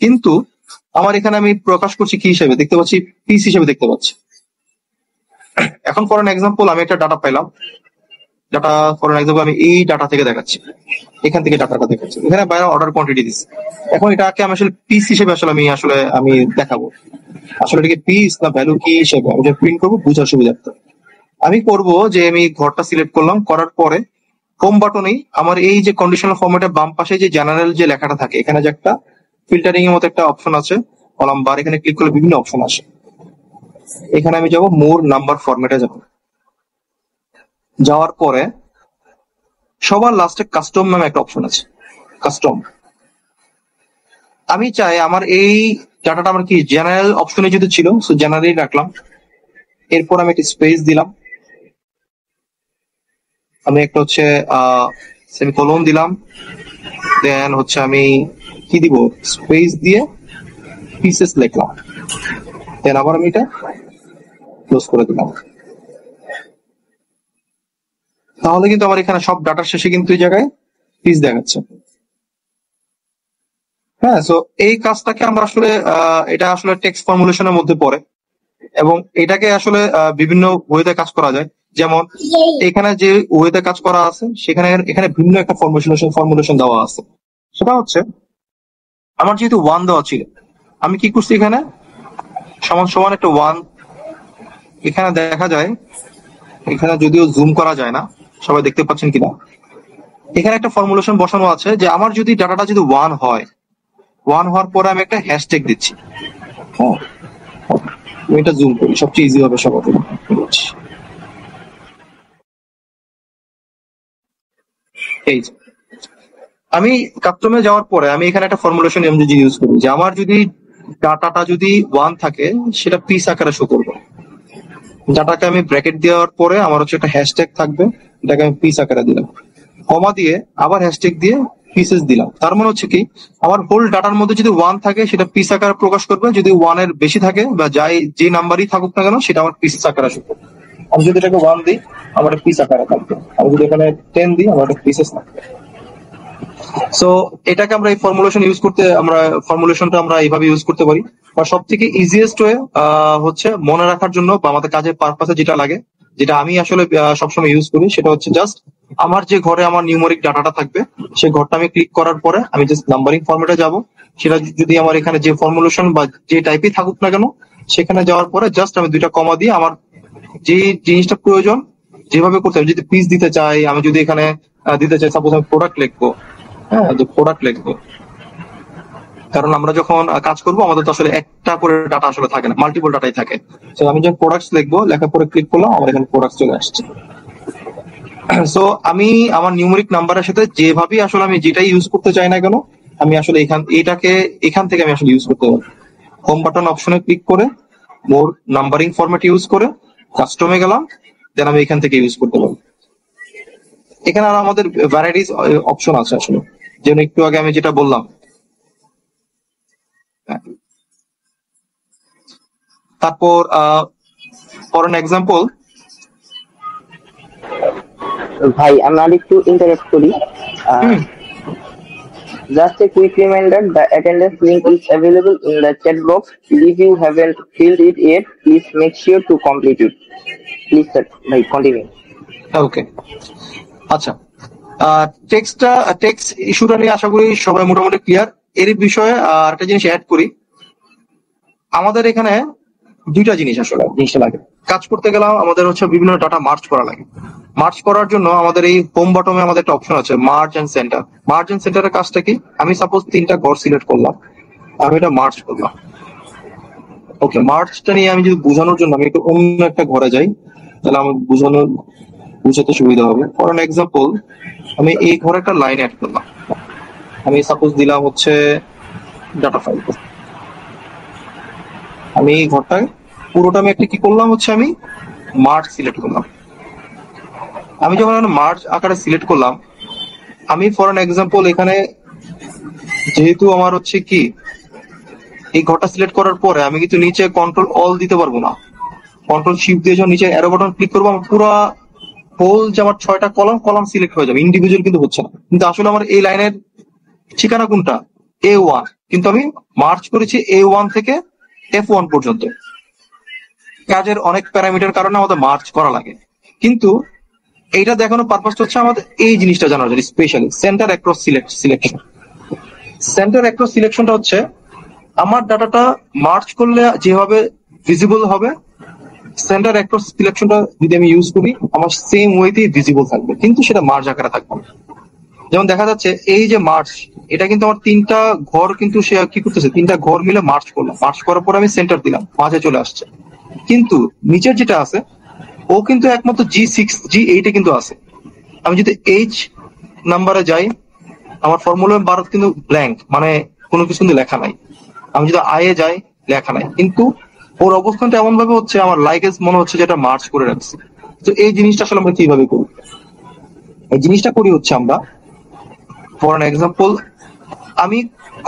কিন্তু আমার এখানে আমি প্রকাশ করছি কি হিসেবে দেখতে পাচ্ছি, পিস হিসেবে দেখতে পাচ্ছি। এখন ফর এক্সাম্পল আমি একটা ডাটা পাইলাম, ডাটা ফর এক্সাম্পল আমি এই ডাটা থেকে দেখাচ্ছি, এখান থেকে ডাটাটা দেখাচ্ছি, এখানে বাইরে অর্ডার কোয়ান্টিটি দিচ্ছি। এখন এটাকে আমি আসলে পিস হিসেবে আমি দেখাবো, আসলে এটাকে পিস না ভ্যালু কি হিসেবে আমি প্রিন্ট করবো বুঝার সুবিধার্থে। আমি করব যে আমি ঘরটা সিলেক্ট করলাম, করার পরে হোম বাটনেই আমার এই যে কন্ডিশনাল ফরম্যাটের বাম পাশে যে জেনারেল যে লেখাটা থাকে, এখানে যে একটা ফিল্টারিং এর মতো একটা অপশন আছে কলাম বার, এখানে ক্লিক করলে বিভিন্ন অপশন আসে। এখানে আমি যাব মোর নাম্বার ফরম্যাটে যাব, যাওয়ার পরে সবার লাস্টে কাস্টম নামে একটা অপশন আছে, কাস্টম। আমি চাই আমার এই ডাটাটা আমার কি জেনারেল অপশনে যদি ছিল, সো জেনারেল রাখলাম। এরপর আমি একটা স্পেস দিলাম, আমি একটা হচ্ছে সেমিকোলন দিলাম, দেন হচ্ছে আমি কি দিব, স্পেস দিয়ে পিসেস লিখলাম, দেন আবার আমি এটা ক্লোজ করে দিলাম। তাহলে কিন্তু আমার এখানে সব ডাটার শেষে কিন্তু এই জায়গায় পিস দেখাচ্ছে। হ্যাঁ, সো এই কাজটাকে আমরা আসলে এটা আসলে টেক্সট ফর্মুলেশনের মধ্যে পড়ে, এবং এটাকে আসলে বিভিন্ন ওয়েতে কাজ করা যায়। যেমন এখানে যে ওয়েতে কাজ করা আছে সেখানে এখানে ভিন্ন একটা ফর্মুলেশন দেওয়া আছে। সেটা হচ্ছে আমার যেহেতু 1 দেওয়া ছিল, আমি কি করছি এখানে সমান সমান একটা 1, এখানে দেখা যায়, এখানে যদিও জুম করা যায় না, সবাই দেখতে পাচ্ছেন কিনা, এখানে একটা ফর্মুলেশন বসানো আছে যে আমার যদি ডাটাটা যদি 1 হয়, 1 হওয়ার পরে আমি একটা হ্যাশট্যাগ দিচ্ছি। হ্যাঁ, আমি এটা জুম করি, সবচেয়ে ইজি হবে সবার জন্য। এই যে আমি কাস্টমে যাওয়ার পরে আমি এখানে একটা ফর্মুলেশন ইউজ করি যে আমার যদি ডাটাটা যদি 1 থাকে সেটা পিস আকারে শো করবে। ডাটাকে আমি ব্র্যাকেট দেওয়ার পরে আমার হচ্ছে একটা হ্যাশট্যাগ থাকবে, এটাকে আমি পিস আকারে দিলাম, কমা দিয়ে আবার হ্যাশট্যাগ দিয়ে পিসেস দিলাম। তার মানে হচ্ছে কি আমার হোল ডাটার মধ্যে যদি 1 থাকে সেটা পিস আকারে প্রকাশ করবে, যদি 1 এর বেশি থাকে বা যে নাম্বারই থাকুক না কেন সেটা আমার পিস আকারে শো করবে। আমি যদি এটাকে 1 দিই আমার পিস আকারে থাকবে, আমি যদি এখানে 10 দিই আমার পিসেস থাকবে। সো এটাকে আমরা এই ফর্মুলেশনটা আমরা এইভাবে ইউজ করতে পারি। আর সব থেকে ইজিয়েস্ট ওয়ে হচ্ছে মনে রাখার জন্য বা আমাদের কাজের পারপাসে যেটা লাগে, যেটা আমি আসলে সবসময় ইউজ করি, সেটা হচ্ছে জাস্ট আমার যে ঘরে আমার নিউমেরিক ডাটাটা থাকবে সেই ঘরটা আমি ক্লিক করার পরে আমি জাস্ট নাম্বারিং ফরম্যাটে যাব। সেটা যদি আমার এখানে যে ফর্মুলেশন বা যে টাইপই থাকুক না কেন, সেখানে যাওয়ার পরে জাস্ট আমি 2টা কমা দিয়ে আমার যে জিনিসটা প্রয়োজন যেভাবে করতে হবে, যদি পিস দিতে চাই, আমি যদি এখানে দিতে চাই সাপোজ আমি প্রোডাক্ট লিখবো, হ্যাঁ যে প্রোডাক্ট লিখবো, কারণ আমরা যখন কাজ করবো আমাদের তো আসলে একটা করে ডাটা আসলে থাকে না, মাল্টিপল ডাটাই থাকে। তো আমি যখন প্রোডাক্টস লিখবো, লেখার পরে ক্লিক করলাম, আমার এখানে প্রোডাক্টস চলে আসছে। সো আমি আমার নিউমেরিক নাম্বারের সাথে যেভাবেই আসলে আমি যেটাই ইউজ করতে চাই না কেন, আমি আসলে এখান থেকে আমি আসলে ইউজ করতে পারি। হোম বাটন অপশনে ক্লিক করে মোর নাম্বারিং ফরম্যাট ইউজ করে কাস্টমে গেলাম, দেন আমি এখান থেকে ইউজ করতে পারি। এখানে আর আমাদের ভ্যারাইটিস অপশন আছে আসলে, যেমন একটু আগে আমি যেটা বললাম। তারপর ফর এন এক্সাম্পল, ভাই আমরা একটু ইন্টারাপ্ট করি। Just a quick reminder, the attendance link is available in the chat box. If you haven't filled it yet, please make sure to complete it. Please sir, ভাই continue. ওকে, আচ্ছা, text ইস্যুটা নিয়ে আশা করি সবাই মোটামুটি ক্লিয়ার। এর বিষয়ে একটা জিনিস অ্যাড করি, আমাদের এখানে 2টা জিনিস আসলে জিনিসটা লাগে। কাজ করতে গেলাম আমাদের হচ্ছে বিভিন্ন ডাটা মার্জ করা লাগে। মার্জ করার জন্য আমাদের এই হোম বটমে আমাদের একটা অপশন আছে merge and center. Merge and সেন্টারের কাজটা কি, আমি সাপোজ 3টা ঘর সিলেক্ট করলাম, আমি এটা মার্জ করলাম। ওকে, মার্জটা নিয়ে আমি যদি বোঝানোর জন্য আমি একটু অন্য একটা ঘরে যাই, তাহলে আমার বুঝাতে সুবিধা হবে। ফর এন এক্সাম্পল, আমি এই ঘরে একটা লাইন অ্যাড করলাম, আমি সাপোজ দিলাম হচ্ছে ডাটা ফাইল। আমি এই ঘরটায় পুরোটা আমি একটা কি করলাম হচ্ছে আমি মার্জ সিলেক্ট করলাম। আমি যখন মার্জ আকারে সিলেক্ট করলাম, আমি ফর এন এক্সাম্পল এখানে যেহেতু আমার হচ্ছে কি এই ঘরটা সিলেক্ট করার পরে আমি কিন্তু নিচে কন্ট্রোল অল দিতে পারবো না। কন্ট্রোল শিফট দিয়ে যখন নিচে অ্যারো বাটন ক্লিক করবো, আমার পুরো হোল যে আমার 6টা কলাম সিলেক্ট হয়ে যাবে, ইন্ডিভিজুয়াল কিন্তু হচ্ছে না। কিন্তু আসলে আমার এই লাইনের ঠিকানা কোনটা, A1, কিন্তু আমি মার্চ করেছি A1 থেকে F1 পর্যন্ত। কাজের অনেক প্যারামিটার কারণে আমাদের মার্চ করা লাগে, কিন্তু এইটা দেখানোর পারপাসটা হচ্ছে আমাদের এই জিনিসটা জানার জন্য, specially center across selection. Center across সিলেকশনটা হচ্ছে আমার ডাটাটা মার্চ করলে যেভাবে ভিজিবল হবে, সেন্টার অ্যাক্রস সিলেকশনটা যদি আমি ইউজ করি আমার সেম ওয়েতেই ভিজিবল থাকবে, কিন্তু সেটা মার্চ আকারে থাকবে না। যেমন দেখা যাচ্ছে এই যে মার্চ, এটা কিন্তু আমার তিনটা ঘর, কিন্তু সে কি করতেছে, তিনটা ঘর মিলে মার্চ করলাম, মার্চ করার পর আমি সেন্টার দিলাম, মাঝে চলে আসছে। কিন্তু নিচের যেটা আছে ও কিন্তু একমাত্র G6 G8 এ কিন্তু আছে। আমি যদি H নাম্বারে যাই, আমার ফর্মুলা বার কিন্তু ব্ল্যাঙ্ক, মানে কোনো কিছু কিন্তু লেখা নাই। আমি যদি আই এ যাই, লেখা নাই, কিন্তু ওর অবস্থানটা এমন ভাবে হচ্ছে আমার লাইকেজ মনে হচ্ছে যেটা মার্চ করে রাখছে। তো এই জিনিসটা আসলে আমরা কিভাবে করি? এই জিনিসটা করি হচ্ছে আমরা, ফর এন এক্সাম্পল, আমি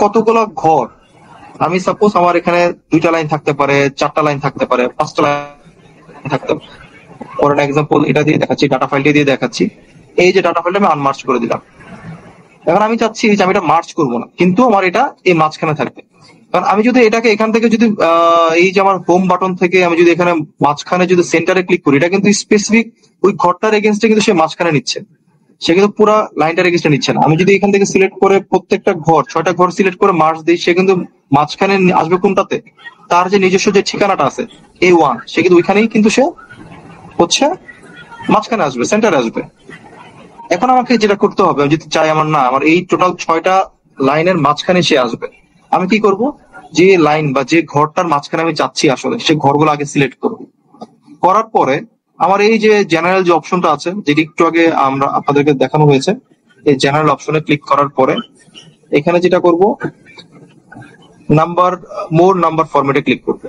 কতগুলো ঘর, আমি সাপোজ আমার এখানে 2টা লাইন থাকতে পারে, 4টা লাইন থাকতে পারে, 5টা লাইন থাকতে পারে। ফর এন এক্সাম্পল এটা দিয়ে দেখাচ্ছি, ডাটা ফাইলটি দিয়ে দেখাচ্ছি। এই যে ডাটা ফাইলটা আমি আনমার্চ করে দিলাম। এখন আমি চাচ্ছি যে আমি এটা মার্চ করবো না, কিন্তু আমার এটা এই মাঝখানে থাকবে। কারণ আমি যদি এটাকে এখান থেকে যদি এই যে আমার হোম বাটন থেকে আমি যদি এখানে মাঝখানে যদি সেন্টারে ক্লিক করি, এটা কিন্তু স্পেসিফিক ওই ঘরটার এগেনস্টে কিন্তু সে মাঝখানে নিচ্ছে, সে কিন্তু পুরো লাইনটার এগেনস্টে নিচ্ছে না। আমি যদি এখান থেকে সিলেক্ট করে প্রত্যেকটা ঘর, 6টা ঘর সিলেক্ট করে মার্চ দিই, সে কিন্তু মাঝখানে আসবে কোনটাতে, তার যে নিজস্ব যে ঠিকানাটা আছে A1, সে কিন্তু ওইখানেই কিন্তু সে হচ্ছে মাঝখানে আসবে, সেন্টারে আসবে। এখন আমাকে যেটা করতে হবে, আমি যদি চাই আমার না আমার এই টোটাল 6টা লাইনের মাঝখানে সে আসবে, আমি কি করব, যে লাইন বা যে ঘরটার মাঝখানে আমি চাচ্ছি আসলে, সে ঘরগুলো আগে সিলেক্ট করব। করার পরে আমার এই যে জেনারেল যে অপশনটা আছে, যেটি একটু আগে আমরা আপনাদেরকে দেখানো হয়েছে, এই জেনারেল অপশনে ক্লিক করার পরে এখানে যেটা করব, নাম্বার মোর নাম্বার ফরম্যাটে ক্লিক করবে।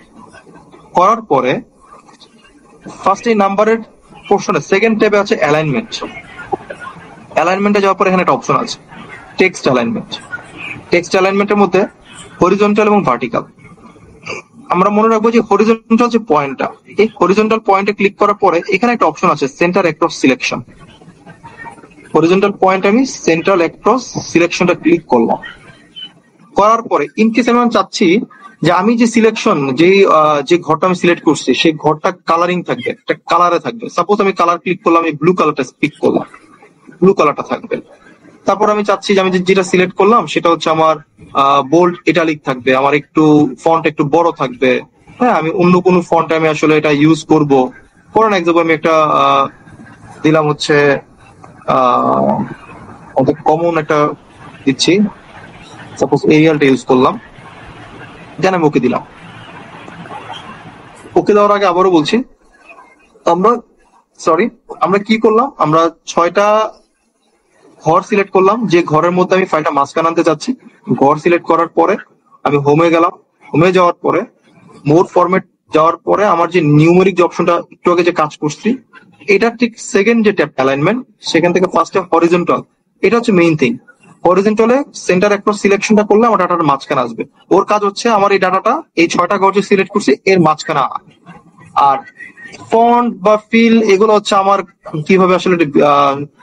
করার পরে ফার্স্ট এই নাম্বারের পোর্শনে সেকেন্ড ট্যাবে আছে অ্যালাইনমেন্ট। অ্যালাইনমেন্টে যাওয়ার পর এখানে একটা অপশন আছে টেক্সট অ্যালাইনমেন্ট। টেক্সট অ্যালাইনমেন্টের মধ্যে হরিজন্টাল এবং ভার্টিক্যাল। আমরা মনে রাখবো যে হরিজন্টাল যে পয়েন্টটা, এই হরিজন্টাল পয়েন্টে ক্লিক করার পরে এখানে একটা অপশন আছে centre across selection. Horizontal point আমি সেন্ট্রাল অ্যাক্রস সিলেকশনটা ক্লিক করলাম। করার পরে ইনকেস আমি চাচ্ছি যে আমি যে সিলেকশন যে ঘরটা আমি সিলেক্ট করছি সেই ঘরটা কালারিং থাকবে, একটা কালারে থাকবে। সাপোজ আমি কালার ক্লিক করলাম, আমি ব্লু কালারটা ক্লিক করলাম, ব্লু কালারটা থাকবে। তারপর আমি চাচ্ছি যে আমি যেটা সিলেক্ট করলাম সেটা হচ্ছে আমার বোল্ড ইটালিক থাকবে, আমার একটু ফন্ট একটু বড় থাকবে। হ্যাঁ, আমি অন্য কোনো ফন্ট আমি আসলে এটা ইউজ করব। ফর এন এক্সাম্পল আমি একটা দিলাম হচ্ছে অনেক কমন একটা দিচ্ছি, সাপোজ এরিয়ালটা ইউজ করলাম, দেন আমি ওকে দিলাম। ওকে দেওয়ার আগে আবারও বলছি, আমরা কি করলাম, আমরা 6টা ঘর সিলেক্ট করলাম, যে ঘরের মধ্যে আমি ফাইলটা মাঝখানে আনতে চাচ্ছি। ঘর সিলেক্ট করার পরে আমি হোমে গেলাম, হোমে যাওয়ার পরে মোর ফরম্যাট যাওয়ার পরে আমার যে নিউমেরিক যে অপশনটা একটু আগে যে কাজ করছি, এটা ঠিক সেকেন্ড যে ট্যাব অ্যালাইনমেন্ট, সেখান থেকে ফার্স্টে হরিজন্টাল, এটা হচ্ছে মেইন থিং। হরিজন্টালে সেন্টার অ্যাক্রস সিলেকশনটা করলে আমার ডাটাটা মাঝখানে আসবে। ওর কাজ হচ্ছে আমার এই ডাটাটা এই 6টা ঘর যে সিলেক্ট করছি এর মাঝখানে আনা। আর ফন্ট বা ফিল এগুলো হচ্ছে আমার কিভাবে আসলে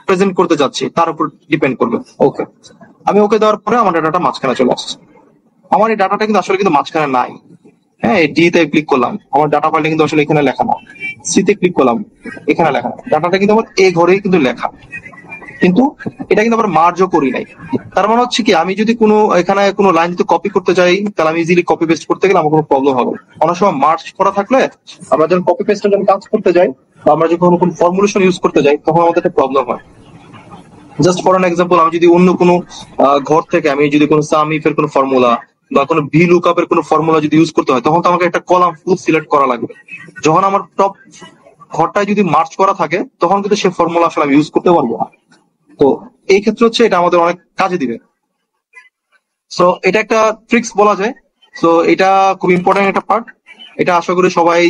প্রেজেন্ট করতে যাচ্ছি তার উপর ডিপেন্ড করবে। ওকে, আমি ওকে দেওয়ার পরে আমার ডাটাটা মাঝখানে চলে আসছে। আমার এই ডাটাটা কিন্তু আসলে কিন্তু মাঝখানে নাই। হ্যাঁ, ডি তে ক্লিক করলাম, আমার ডাটা ফাইলটা কিন্তু আসলে এখানে লেখা না। সি তে ক্লিক করলাম, এখানে লেখা। ডাটাটা কিন্তু আমার এই ঘরেই কিন্তু লেখা, কিন্তু এটা কিন্তু আমরা মার্জও করি নাই। তার মানে হচ্ছে কি, আমি যদি কোনো এখানে কোনো লাইন যদি কপি করতে যাই, তাহলে আমি ইজিলি কপি পেস্ট করতে গেলে আমার কোনো প্রবলেম হবে। অনেক সময় মার্জ করা থাকলে আমরা যখন কপি পেস্টের জন্য কাজ করতে যাই বা আমরা যখন কোনো ফর্মুলেশন ইউজ করতে যাই, তখন আমাদের একটা প্রবলেম হয়। জাস্ট ফর এন এক্সাম্পল, আমি যদি অন্য কোনো ঘর থেকে আমি যদি কোনো সাম ইফ এর কোনো ফর্মুলা বা কোনো ভি লুকআপ এর কোনো ফর্মুলা যদি ইউজ করতে হয়, তখন তো আমাকে একটা কলাম ফুল সিলেক্ট করা লাগবে। যখন আমার টপ ঘরটায় যদি মার্চ করা থাকে, তখন কিন্তু সেই ফর্মুলা আসলে আমি ইউজ করতে পারবো না। তো এই ক্ষেত্রে হচ্ছে এটা আমাদের অনেক কাজে দিবে। সো এটা একটা ট্রিক্স বলা যায়। সো এটা খুব ইম্পর্টেন্ট একটা পার্ট। এটা আশা করি সবাই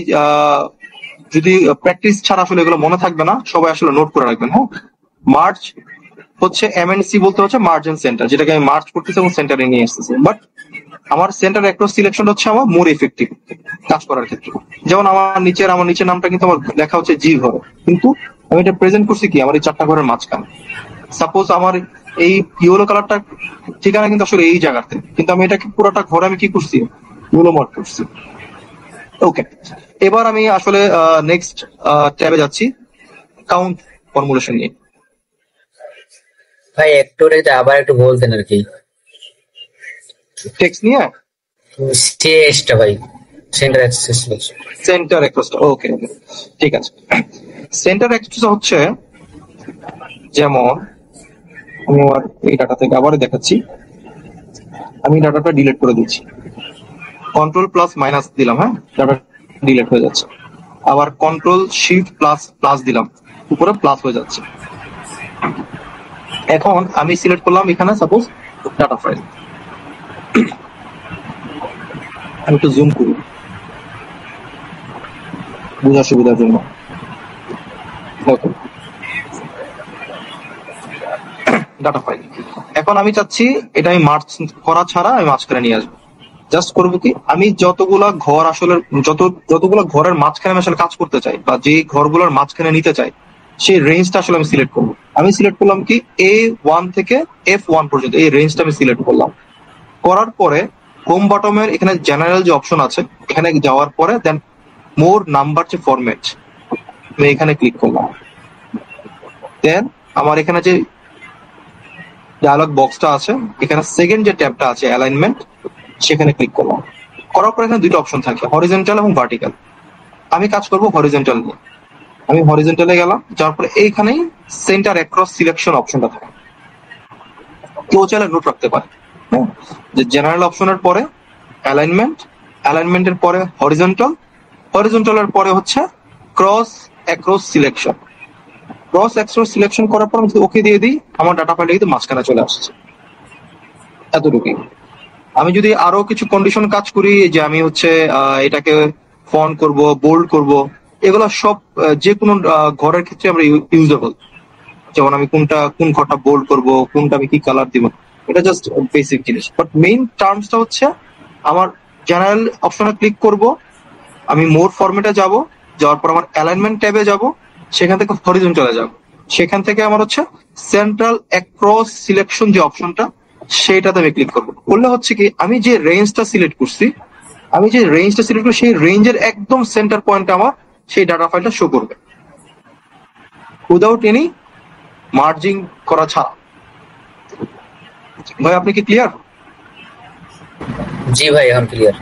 যদি প্র্যাকটিস ছাড়া আসলে এগুলো মনে থাকবে না, সবাই আসলে নোট করে রাখবেন। হ্যাঁ, মার্চ হচ্ছে এমএনসি বলতে হচ্ছে মার্জিন সেন্টার, যেটাকে আমি মার্চ করতেছি এবং সেন্টারে নিয়ে আসতেছি। বাট আমার সেন্টার অ্যাক্রস সিলেকশন হচ্ছে আমার মোর এফেক্টিভ কাজ করার ক্ষেত্রে। যেমন আমার নিচের নামটা কিন্তু আমার লেখা হচ্ছে জি ঘর, কিন্তু আমি এটা প্রেজেন্ট করছি কি আমার এই 4টা ঘরের মাঝখানে। সাপোজ আমার এই ইয়েলো কালারটা ঠিকানা কিন্তু আসলে এই জায়গাতে, কিন্তু আমি এটাকে পুরোটা ঘরে আমি কি করছি, ইয়েলো মার্ক করছি। ওকে, এবার আমি আসলে নেক্সট ট্যাবে যাচ্ছি, কাউন্ট ফর্মুলেশন নিয়ে। ভাই একটু এটা আবার একটু বলতেন আর কি। টেক্সট নিয়ে সিএসটা ভাই, সেন্টার অ্যাক্সেস। সেন্টার অ্যাক্রস, ওকে ওকে, ঠিক আছে। সেন্টার অ্যাক্সেস হচ্ছে যেমন, আমি আমার এই ডাটা থেকে আবার দেখাচ্ছি, আমি ডাটাটা ডিলিট করে দিচ্ছি, কন্ট্রোল প্লাস মাইনাস দিলাম, হ্যাঁ, ডাটা ডিলিট হয়ে যাচ্ছে। আবার কন্ট্রোল শিফট প্লাস প্লাস দিলাম, উপরে প্লাস হয়ে যাচ্ছে। এখন আমি সিলেক্ট করলাম এখানে সাপোজ ডাটা ফাইল, আমি একটু জুম করি বোঝার সুবিধার জন্য। ওকে, ডাটা ফাইল। এখন আমি চাচ্ছি এটা আমি মার্চ করা ছাড়া আমি মাঝখানে নিয়ে আসবো। জাস্ট করবো কি, আমি যতগুলা ঘর আসলে যতগুলা ঘরের মাঝখানে আমি আসলে কাজ করতে চাই, বা যে ঘরগুলোর মাঝখানে নিতে চাই, সেই রেঞ্জটা আসলে আমি সিলেক্ট করবো। আমি সিলেক্ট করলাম কি A1 থেকে F1 পর্যন্ত, এই রেঞ্জটা আমি সিলেক্ট করলাম। করার পরে হোম বটমের এখানে জেনারেল যে অপশন আছে, এখানে যাওয়ার পরে দেন মোর নাম্বার যে ফরম্যাট, আমি এখানে ক্লিক করলাম। দেন আমার এখানে যে ডায়ালগ বক্সটা আছে, এখানে সেকেন্ড যে ট্যাবটা আছে অ্যালাইনমেন্ট, সেখানে ক্লিক করলাম। করার পর এখানে দুটো অপশন থাকে, হরিজন্টাল এবং ভার্টিক্যাল। আমি কাজ করব হরিজন্টাল নিয়ে। আমি হরিজন্টালে গেলাম, যাওয়ার পরে এইখানেই সেন্টার অ্যাক্রস সিলেকশন অপশনটা থাকে। কেউ চাইলে নোট রাখতে পারে, হ্যাঁ, যে জেনারেল অপশনের পরে অ্যালাইনমেন্ট, অ্যালাইনমেন্টের পরে হরিজন্টাল, হরিজন্টালের পরে হচ্ছে cross across selection. Cross across selection করার পর আমি যদি ওকে দিয়ে দিই, আমার ডাটা ফাইলটা কিন্তু মাঝখানে চলে আসছে। এতটুকুই। আমি যদি আরো কিছু কন্ডিশন কাজ করি, যে আমি হচ্ছে এটাকে ফন্ট করব, বোল্ড করব, এগুলো সব যে কোনো ঘরের ক্ষেত্রে আমরা ইউজেবল। যেমন আমি কোন ঘরটা বোল্ড করব, কোনটা আমি কি কালার দিব, এটা জাস্ট বেসিক জিনিস। বাট মেইন টার্মসটা হচ্ছে আমার জেনারেল অপশনে ক্লিক করব, আমি মোর ফরম্যাটে যাব, যাওয়ার পর আমার অ্যালাইনমেন্ট ট্যাবে যাব, সেখান থেকে হরিজন্টালে যাব, সেখান থেকে আমার হচ্ছে সেন্ট্রাল অ্যাক্রস সিলেকশন যে অপশনটা, সেইটাতে আমি ক্লিক করবো। করলে হচ্ছে কি, আমি যে রেঞ্জটা সিলেক্ট করছি, সেই রেঞ্জের একদম সেন্টার পয়েন্টে আমার সেই ডাটা ফাইলটা শো করবে, উইদাউট এনি মার্জিং করা ছাড়া। ভাই আপনি কি ক্লিয়ার? জি ভাই, এখন ক্লিয়ার।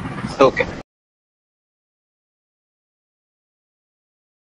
ওকে।